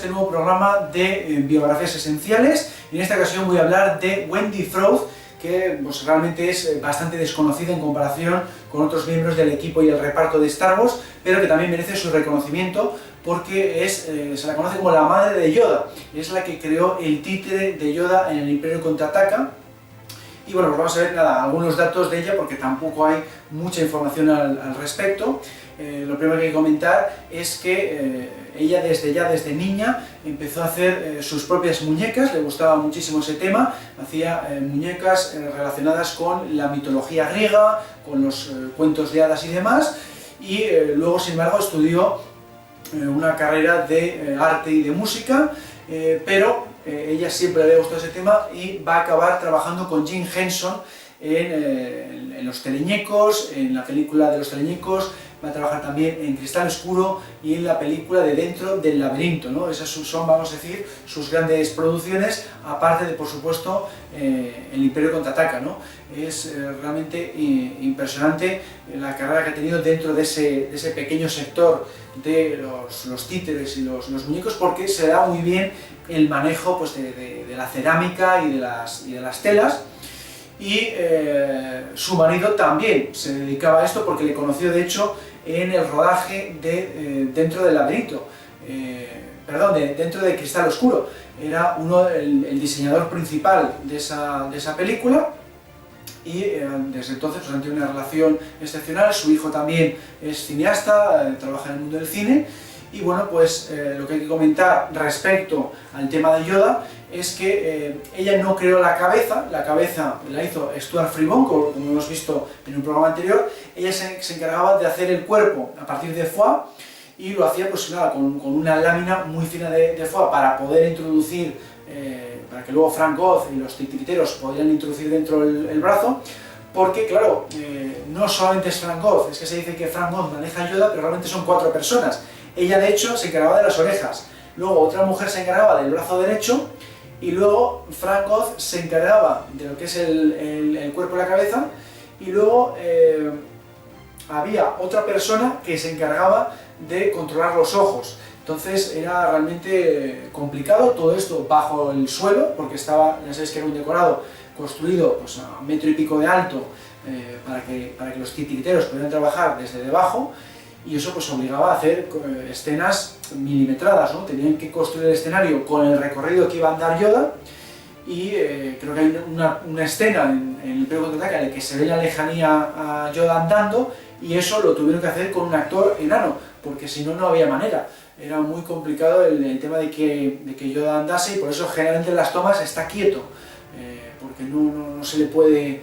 este nuevo programa de biografías esenciales. Y en esta ocasión voy a hablar de Wendy Froud, que pues, realmente es bastante desconocida en comparación con otros miembros del equipo y el reparto de Star Wars, pero que también merece su reconocimiento porque se la conoce como la madre de Yoda. Es la que creó el títere de Yoda en el Imperio Contraataca. Y bueno, pues vamos a ver algunos datos de ella porque tampoco hay mucha información al respecto. Lo primero que hay que comentar es que ella desde niña empezó a hacer sus propias muñecas, le gustaba muchísimo ese tema, hacía muñecas relacionadas con la mitología griega, con los cuentos de hadas y demás, y luego sin embargo estudió una carrera de arte y de música, pero ella siempre le gustó ese tema y va a acabar trabajando con Jim Henson en Los Teleñecos, en la película de Los Teleñecos. Va a trabajar también en Cristal Oscuro y en la película de Dentro del Laberinto, ¿no? Esas son, vamos a decir, sus grandes producciones, aparte de, por supuesto, El Imperio Contraataca, ¿no? Es realmente impresionante la carrera que ha tenido dentro de ese pequeño sector de los títeres y los muñecos, porque se da muy bien el manejo pues, de la cerámica y de las telas. Y su marido también se dedicaba a esto porque le conoció de hecho en el rodaje de Dentro del Laberinto, Dentro de Cristal Oscuro. Era el diseñador principal de esa película y desde entonces pues, han tenido una relación excepcional. Su hijo también es cineasta, trabaja en el mundo del cine. Y bueno, pues lo que hay que comentar respecto al tema de Yoda es que ella no creó la cabeza la hizo Stuart Freeman, como hemos visto en un programa anterior. Ella se encargaba de hacer el cuerpo a partir de foie y lo hacía pues nada, con una lámina muy fina de foie para poder introducir, para que luego Frank Oz y los titiriteros podrían introducir dentro el brazo. Porque, claro, no solamente es Frank Oz, es que se dice que Frank Oz maneja Yoda, pero realmente son 4 personas. Ella, de hecho, se encargaba de las orejas, luego otra mujer se encargaba del brazo derecho, y luego Frank Oz se encargaba de lo que es el cuerpo y la cabeza, y luego había otra persona que se encargaba de controlar los ojos. Entonces era realmente complicado, todo esto bajo el suelo, porque estaba, ya sabéis que era un decorado construido pues, a 1,5 metros de alto, para que los titiriteros pudieran trabajar desde debajo, y eso pues obligaba a hacer escenas milimetradas, ¿no? Tenían que construir el escenario con el recorrido que iba a andar Yoda, y creo que hay una escena en el Imperio Contraataca en la que se ve la lejanía a Yoda andando, y eso lo tuvieron que hacer con un actor enano, porque si no, no había manera. Era muy complicado el tema de que Yoda andase, y por eso generalmente en las tomas está quieto, porque no se puede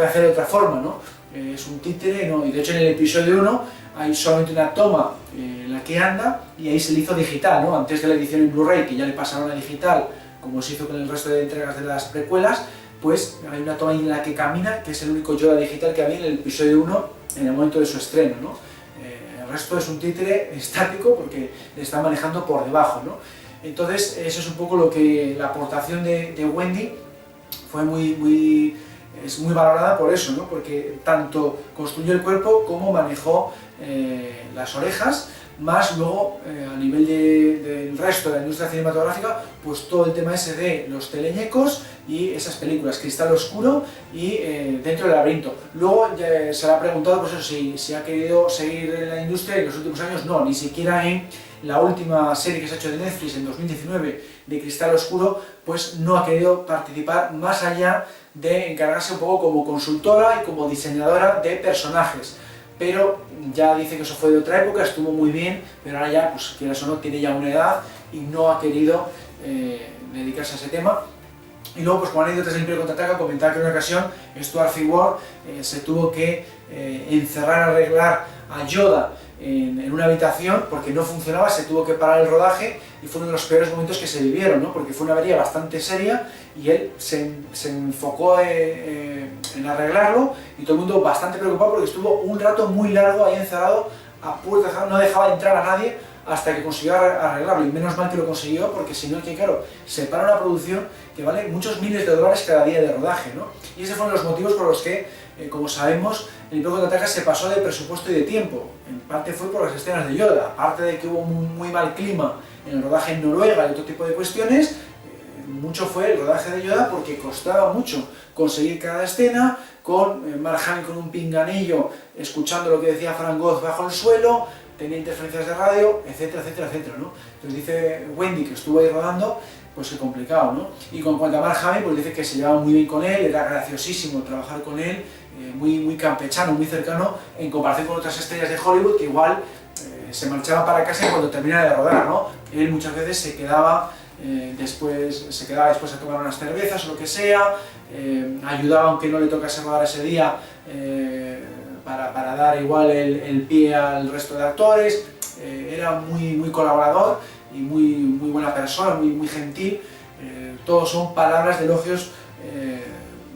hacer de otra forma, ¿no? Es un títere, ¿no? Y de hecho en el episodio 1 hay solamente una toma en la que anda, y ahí se le hizo digital, ¿no? Antes de la edición en Blu-ray, que ya le pasaron a digital, como se hizo con el resto de entregas de las precuelas, pues hay una toma en la que camina, que es el único Yoda digital que había en el episodio 1 en el momento de su estreno, ¿no? El resto es un títere estático porque le está manejando por debajo, ¿no? Entonces eso es un poco la aportación de Wendy. Fue es muy valorada por eso, ¿no? Porque tanto construyó el cuerpo como manejó las orejas, más luego a nivel del resto de la industria cinematográfica, pues todo el tema ese de Los Teleñecos y esas películas, Cristal Oscuro y Dentro del Laberinto. Luego se le ha preguntado pues eso, si ha querido seguir en la industria, y en los últimos años no, ni siquiera en la última serie que se ha hecho de Netflix en 2019 de Cristal Oscuro, pues no ha querido participar más allá de encargarse un poco como consultora y como diseñadora de personajes. Pero ya dice que eso fue de otra época, estuvo muy bien, pero ahora ya, pues quieras o no, tiene ya una edad y no ha querido dedicarse a ese tema. Y luego, pues como anécdotas del Imperio Contraataca, comentaba que en una ocasión Stuart Freeman se tuvo que encerrar, arreglar a Yoda en una habitación porque no funcionaba, se tuvo que parar el rodaje, y fue uno de los peores momentos que se vivieron, ¿no? Porque fue una avería bastante seria y él se enfocó en arreglarlo, y todo el mundo bastante preocupado porque estuvo un rato muy largo ahí encerrado a puerta cerrada, no dejaba entrar a nadie hasta que consiguió arreglarlo, y menos mal que lo consiguió, porque si no, que claro, se para una producción que vale muchos miles de dólares cada día de rodaje, ¿no? Y esos fueron los motivos por los que, como sabemos, el Imperio Contraataca se pasó de presupuesto y de tiempo. En parte fue por las escenas de Yoda, aparte de que hubo muy mal clima en el rodaje en Noruega y otro tipo de cuestiones, mucho fue el rodaje de Yoda porque costaba mucho conseguir cada escena, con Mark Hamill con un pinganillo escuchando lo que decía Frank Oz bajo el suelo, tenía interferencias de radio, etcétera, etcétera, etcétera, ¿no? Entonces dice Wendy, que estuvo ahí rodando, pues es complicado, ¿no? Y con cuanto a Mark Hamill, pues dice que se llevaba muy bien con él, era graciosísimo trabajar con él, muy campechano, muy cercano, en comparación con otras estrellas de Hollywood que igual se marchaban para casa cuando terminaba de rodar, ¿no? Él muchas veces se quedaba después a tomar unas cervezas o lo que sea, ayudaba aunque no le tocase rodar ese día, para dar igual el pie al resto de actores, era muy colaborador y muy buena persona, muy gentil. Todos son palabras de elogios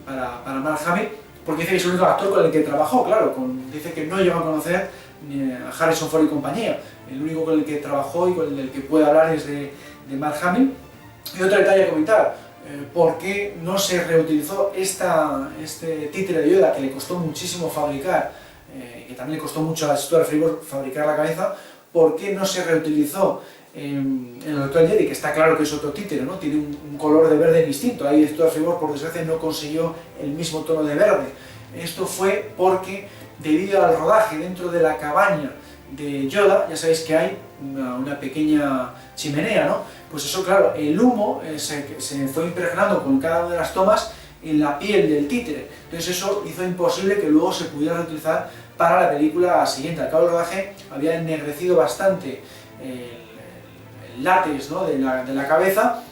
para Mark Hamill, porque dice que es el único actor con el que trabajó, claro, dice que no llegó a conocer ni a Harrison Ford y compañía, el único con el que trabajó y con el que puede hablar es de Mark Hamill. Y otro detalle a comentar, ¿por qué no se reutilizó este títere de Yoda que le costó muchísimo fabricar, que también le costó mucho a Stuart Freeborg fabricar la cabeza? ¿Por qué no se reutilizó en el Retorno del Jedi, que está claro que es otro títere, ¿no? Tiene un color de verde distinto? Ahí Stuart Freeborg, por desgracia, no consiguió el mismo tono de verde. Esto fue porque, debido al rodaje dentro de la cabaña de Yoda, ya sabéis que hay una pequeña chimenea, ¿no? Pues eso, claro, el humo se fue impregnando con cada una de las tomas en la piel del títere. Entonces eso hizo imposible que luego se pudiera reutilizar para la película siguiente. Al cabo del rodaje había ennegrecido bastante el látex, ¿no?, de la cabeza.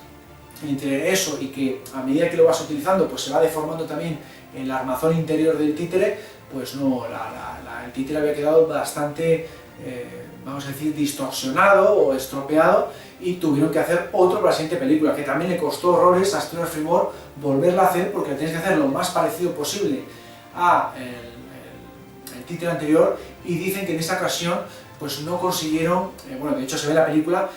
Entre eso y que a medida que lo vas utilizando pues se va deformando también el armazón interior del títere, pues no, el títere había quedado bastante, vamos a decir, distorsionado o estropeado, y tuvieron que hacer otro para la siguiente película, que también le costó horrores a Stuart Freeborg volverla a hacer, porque tienes que hacer lo más parecido posible a el títere anterior, y dicen que en esta ocasión pues no consiguieron, bueno, de hecho se ve en la película,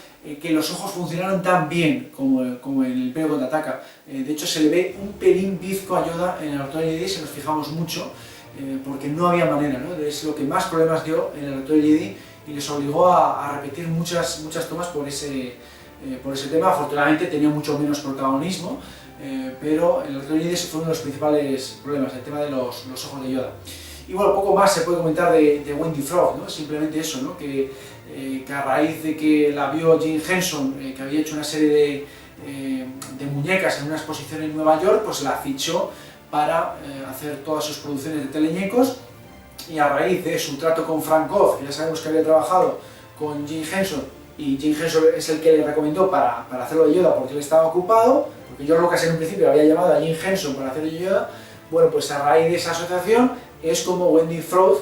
que los ojos funcionaron tan bien como en el Imperio Contraataca. De hecho se le ve un pelín bizco a Yoda en el Retorno del Jedi, si nos fijamos mucho, porque no había manera, ¿no? Es lo que más problemas dio en el Retorno del Jedi y les obligó a repetir muchas tomas por ese tema. Afortunadamente tenía mucho menos protagonismo, pero en el Retorno del Jedi fue uno de los principales problemas, el tema de los ojos de Yoda. Y bueno, poco más se puede comentar de Wendy Frog, ¿no? Simplemente eso, ¿no? Que a raíz de que la vio Jim Henson, que había hecho una serie de muñecas en una exposición en Nueva York, pues la fichó para hacer todas sus producciones de teleñecos, y a raíz de su trato con Frank Oz, que ya sabemos que había trabajado con Jim Henson, y Jim Henson es el que le recomendó para hacerlo de Yoda porque él estaba ocupado, porque George Lucas en un principio había llamado a Jim Henson para hacer de Yoda. Bueno, pues a raíz de esa asociación es como Wendy Frog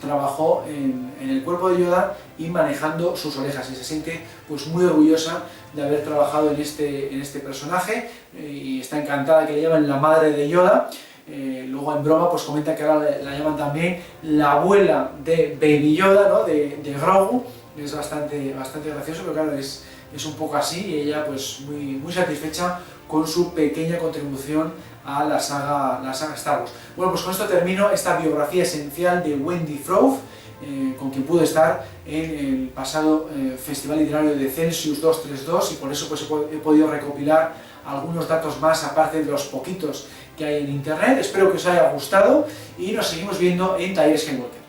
trabajó en el cuerpo de Yoda y manejando sus orejas, y se siente pues muy orgullosa de haber trabajado en este personaje, y está encantada que le llamen la madre de Yoda. Luego en broma pues comenta que ahora la llaman también la abuela de Baby Yoda, ¿no?, de Grogu. Es bastante gracioso, pero claro, es un poco así, y ella pues muy satisfecha con su pequeña contribución a la saga Star Wars. Bueno, pues con esto termino esta biografía esencial de Wendy Frog, con quien pude estar en el pasado Festival Literario de Celsius 232, y por eso pues he podido recopilar algunos datos más aparte de los poquitos que hay en internet. Espero que os haya gustado y nos seguimos viendo en Talleres Skywalker.